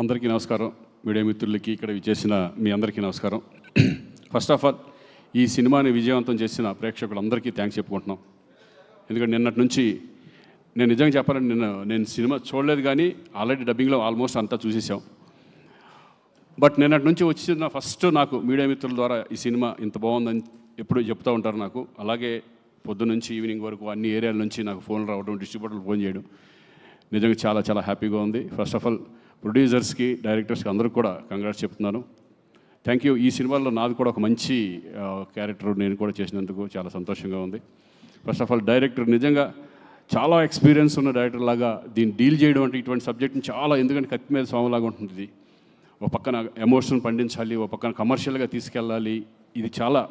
అందరికీ నమస్కారం. మీడియా మిత్రులకి ఇక్కడ విచ్చేసిన మీ అందరికీ నమస్కారం. ఫస్ట్ ఆఫ్ ఆల్ ఈ సినిమాని విజయవంతం చేసిన ప్రేక్షకులందరికీ థ్యాంక్స్ చెప్పుకుంటున్నాం. ఎందుకంటే నిన్నటి నుంచి నేను నిజంగా చెప్పాలంటే నేను సినిమా చూడలేదు, కానీ ఆల్రెడీ డబ్బింగ్లో ఆల్మోస్ట్ అంతా చూసేసాం. బట్ నిన్నటి నుంచి వచ్చిన ఫస్ట్ నాకు మీడియా మిత్రుల ద్వారా ఈ సినిమా ఇంత బాగుందని ఎప్పుడు చెప్తూ ఉంటారు నాకు. అలాగే పొద్దునుంచి ఈవినింగ్ వరకు అన్ని ఏరియాల నుంచి నాకు ఫోన్లు రావడం, డిస్ట్రిబ్యూటర్లు ఫోన్ చేయడం నిజంగా చాలా చాలా హ్యాపీగా ఉంది. ఫస్ట్ ఆఫ్ ఆల్ ప్రొడ్యూసర్స్కి, డైరెక్టర్స్కి అందరికీ కూడా కంగ్రాట్స్ చెప్తున్నాను. Thank you. ఈ సినిమాలో నాది కూడా ఒక మంచి క్యారెక్టర్ నేను కూడా చేసినందుకు చాలా సంతోషంగా ఉంది. ఫస్ట్ ఆఫ్ ఆల్ డైరెక్టర్ నిజంగా చాలా ఎక్స్పీరియన్స్ ఉన్న డైరెక్టర్ లాగా దీన్ని డీల్ చేయడం అంటే ఇటువంటి సబ్జెక్ట్ని చాలా, ఎందుకంటే కత్తి మీద స్వామిలాగా ఉంటుంది ఇది. ఒక పక్కన ఎమోషన్ పండించాలి, ఒక పక్కన కమర్షియల్గా తీసుకెళ్ళాలి. ఇది చాలా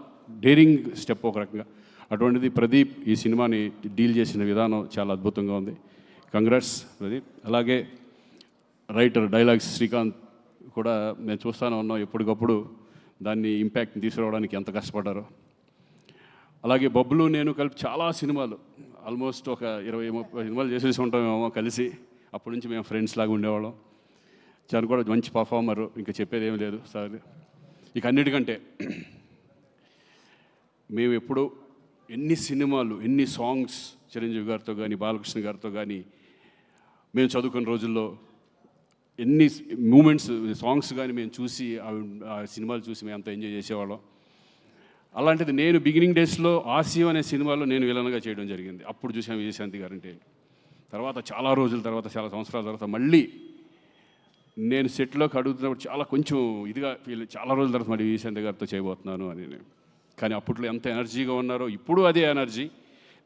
డేరింగ్ స్టెప్ ఒక రకంగా. అటువంటిది ప్రదీప్ ఈ సినిమాని డీల్ చేసిన విధానం చాలా అద్భుతంగా ఉంది. కంగ్రాట్స్ ప్రదీప్. అలాగే రైటర్ డైలాగ్స్ శ్రీకాంత్ కూడా మేము చూస్తూనే ఉన్నాం, ఎప్పటికప్పుడు దాన్ని ఇంపాక్ట్ని తీసుకురావడానికి ఎంత కష్టపడ్డారో. అలాగే బబ్లు నేను కలిపి చాలా సినిమాలు, ఆల్మోస్ట్ ఒక 20-30 సినిమాలు చేసేసి ఉంటామేమో కలిసి. అప్పటి నుంచి మేము ఫ్రెండ్స్ లాగా ఉండేవాళ్ళం. చాలా కూడా మంచి పర్ఫార్మరు, ఇంకా చెప్పేది ఏమీ లేదు సార్. ఇక అన్నిటికంటే మేము ఎప్పుడు ఎన్ని సినిమాలు, ఎన్ని సాంగ్స్ చిరంజీవి గారితో కానీ, బాలకృష్ణ గారితో కానీ మేము చదువుకున్న రోజుల్లో ఎన్ని మూమెంట్స్, సాంగ్స్ కానీ మేము చూసి ఆ సినిమాలు చూసి మేము అంత ఎంజాయ్ చేసేవాళ్ళం. అలాంటిది నేను బిగినింగ్ డేస్లో ఆసియం అనే సినిమాలో నేను విలన్గా చేయడం జరిగింది. అప్పుడు చూసాను విజయశాంతి గారంటే. తర్వాత చాలా రోజుల తర్వాత, చాలా సంవత్సరాల తర్వాత మళ్ళీ నేను సెట్లోకి అడుగుతున్నప్పుడు చాలా కొంచెం ఇదిగా చాలా రోజుల తర్వాత మళ్ళీ విజయశాంతి గారితో చేయబోతున్నాను అని. కానీ అప్పట్లో ఎంత ఎనర్జీగా ఉన్నారో ఇప్పుడు అదే ఎనర్జీ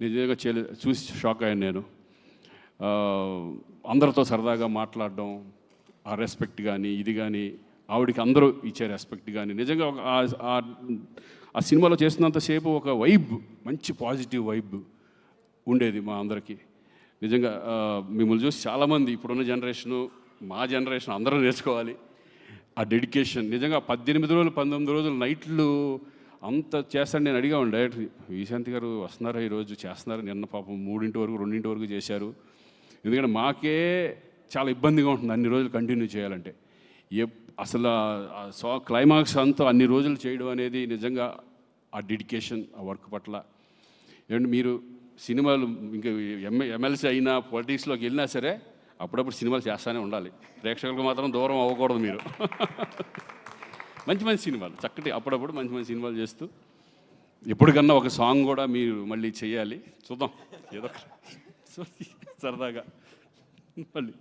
నిజంగా చూసి షాక్ అయ్యాను నేను. అందరితో సరదాగా మాట్లాడడం, ఆ రెస్పెక్ట్ కానీ ఇది కానీ, ఆవిడికి అందరూ ఇచ్చే రెస్పెక్ట్ కానీ, నిజంగా ఆ సినిమాలో చేస్తున్నంతసేపు ఒక వైబ్, మంచి పాజిటివ్ వైబ్ ఉండేది మా అందరికీ. నిజంగా మిమ్మల్ని చూసి చాలామంది ఇప్పుడున్న జనరేషను, మా జనరేషన్ అందరూ నేర్చుకోవాలి ఆ డెడికేషన్. నిజంగా 18 రోజులు 19 రోజులు నైట్లు అంత చేస్తాను. నేను అడిగాను డైరెక్టర్, విజయశాంతి గారు వస్తున్నారా ఈరోజు, చేస్తున్నారు. నిన్న పాపం 3 వరకు 2 వరకు చేశారు. ఎందుకంటే మాకే చాలా ఇబ్బందిగా ఉంటుంది అన్ని రోజులు కంటిన్యూ చేయాలంటే. అసలు క్లైమాక్స్ అంతా అన్ని రోజులు చేయడం అనేది నిజంగా ఆ డెడికేషన్, ఆ వర్క్ పట్ల. ఏమంటే మీరు సినిమాలు ఇంకా ఎమ్మెల్సీ అయినా, పొలిటిక్స్లోకి వెళ్ళినా సరే అప్పుడప్పుడు సినిమాలు చేస్తూనే ఉండాలి. ప్రేక్షకులకు మాత్రం దూరం అవ్వకూడదు మీరు. మంచి మంచి సినిమాలు, చక్కటి అప్పుడప్పుడు మంచి మంచి సినిమాలు చేస్తూ ఎప్పటికన్నా ఒక సాంగ్ కూడా మీరు మళ్ళీ చేయాలి. చూద్దాం ఏదో సరదాగా మళ్ళీ.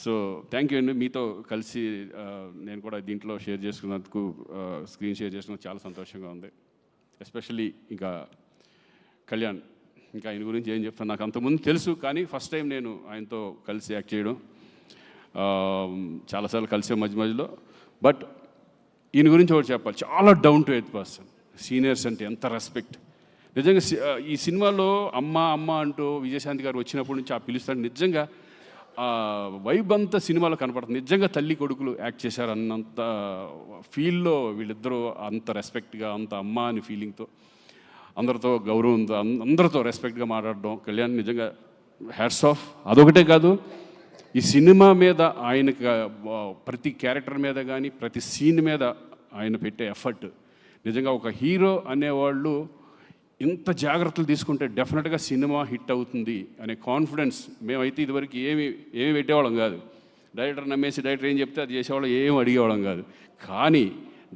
సో థ్యాంక్ యూ అండి. మీతో కలిసి నేను కూడా దీంట్లో షేర్ చేసుకున్నందుకు, స్క్రీన్ షేర్ చేసుకున్నందుకు చాలా సంతోషంగా ఉంది. ఎస్పెషల్లీ ఇంకా కళ్యాణ్, ఇంకా ఆయన గురించి ఏం చెప్తాను, నాకు అంతకుముందు తెలుసు, కానీ ఫస్ట్ టైం నేను ఆయనతో కలిసి యాక్ట్ చేయడం. చాలాసార్లు కలిసే మధ్యలో. బట్ ఈయన గురించి ఒకటి చెప్పాలి, చాలా down to earth person. Seniors అంటే ఎంత రెస్పెక్ట్. నిజంగా ఈ సినిమాలో అమ్మ అమ్మ అంటూ విజయశాంతి గారు వచ్చినప్పటి నుంచి ఆ పిలుస్తాడు. నిజంగా వైబ్ అంతా సినిమాలో కనపడుతుంది. నిజంగా తల్లి కొడుకులు యాక్ట్ చేశారు అన్నంత ఫీల్లో వీళ్ళిద్దరూ, అంత రెస్పెక్ట్గా, అంత అమ్మ అని ఫీలింగ్తో, అందరితో గౌరవంతో, అందరితో రెస్పెక్ట్గా మాట్లాడడం. కళ్యాణ్ నిజంగా హ్యాట్స్ ఆఫ్. అదొకటే కాదు, ఈ సినిమా మీద ఆయనకి ప్రతి క్యారెక్టర్ మీద కానీ, ప్రతి సీన్ మీద ఆయన పెట్టే ఎఫర్ట్. నిజంగా ఒక హీరో అనేవాళ్ళు ఇంత జాగ్రత్తలు తీసుకుంటే డెఫినెట్గా సినిమా హిట్ అవుతుంది అనే కాన్ఫిడెన్స్. మేమైతే ఇదివరకు ఏమి పెట్టేవాళ్ళం కాదు. డైరెక్టర్ నమ్మేసి డైరెక్టర్ ఏం చెప్తే అది చేసేవాళ్ళం, ఏం అడిగేవాళ్ళం కాదు. కానీ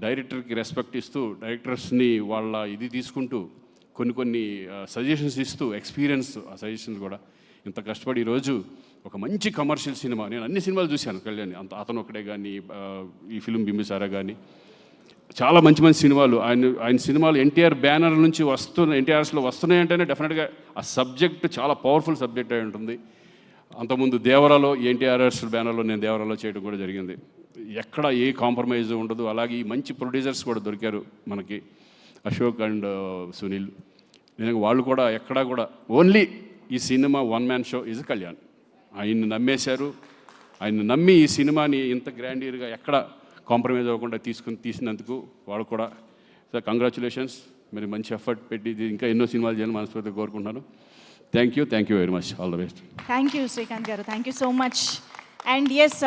డైరెక్టర్కి రెస్పెక్ట్ ఇస్తూ, డైరెక్టర్స్ని వాళ్ళ ఇది తీసుకుంటూ, కొన్ని సజెషన్స్ ఇస్తూ, ఎక్స్పీరియన్స్ ఆ సజెషన్స్ కూడా ఇంత కష్టపడి ఈరోజు ఒక మంచి కమర్షియల్ సినిమా. నేను అన్ని సినిమాలు చూశాను కళ్యాణ్, అతను ఒకటే కానీ, ఈ ఫిల్మ్ బింబిసారా కానీ, చాలా మంచి మంచి సినిమాలు. ఆయన సినిమాలు ఎన్టీఆర్ బ్యానర్ నుంచి ఎన్టీఆర్స్లో వస్తున్నాయంటేనే డెఫినెట్గా ఆ సబ్జెక్ట్ చాలా పవర్ఫుల్ సబ్జెక్ట్ అయి ఉంటుంది. అంతకుముందు దేవరాలో, ఎన్టీఆర్ఎస్ బ్యానర్లో నేను దేవరాలో చేయడం కూడా జరిగింది. ఎక్కడ ఏ కాంప్రమైజ్ ఉండదు. అలాగే ఈ మంచి ప్రొడ్యూసర్స్ కూడా దొరికారు మనకి, అశోక్ అండ్ సునీల్. నిజంగా వాళ్ళు కూడా ఎక్కడా కూడా ఓన్లీ ఈ cinema one man show is Kalyan. ఆయన్ని నమ్మేశారు. ఆయన నమ్మి ఈ సినిమాని ఇంత గ్రాండియర్గా ఎక్కడ కాంప్రమైజ్ అవ్వకుండా తీసినందుకు వాళ్ళు కూడా సార్ కంగ్రాచులేషన్స్. మరి మంచి ఎఫర్ట్ పెట్టి ఇంకా ఎన్నో సినిమాలు చేయాలని మనస్ఫూర్తిగా కోరుకుంటున్నాను. Thank you very much. All the best. Thank you Srikanth గారు. Thank you so much. And yes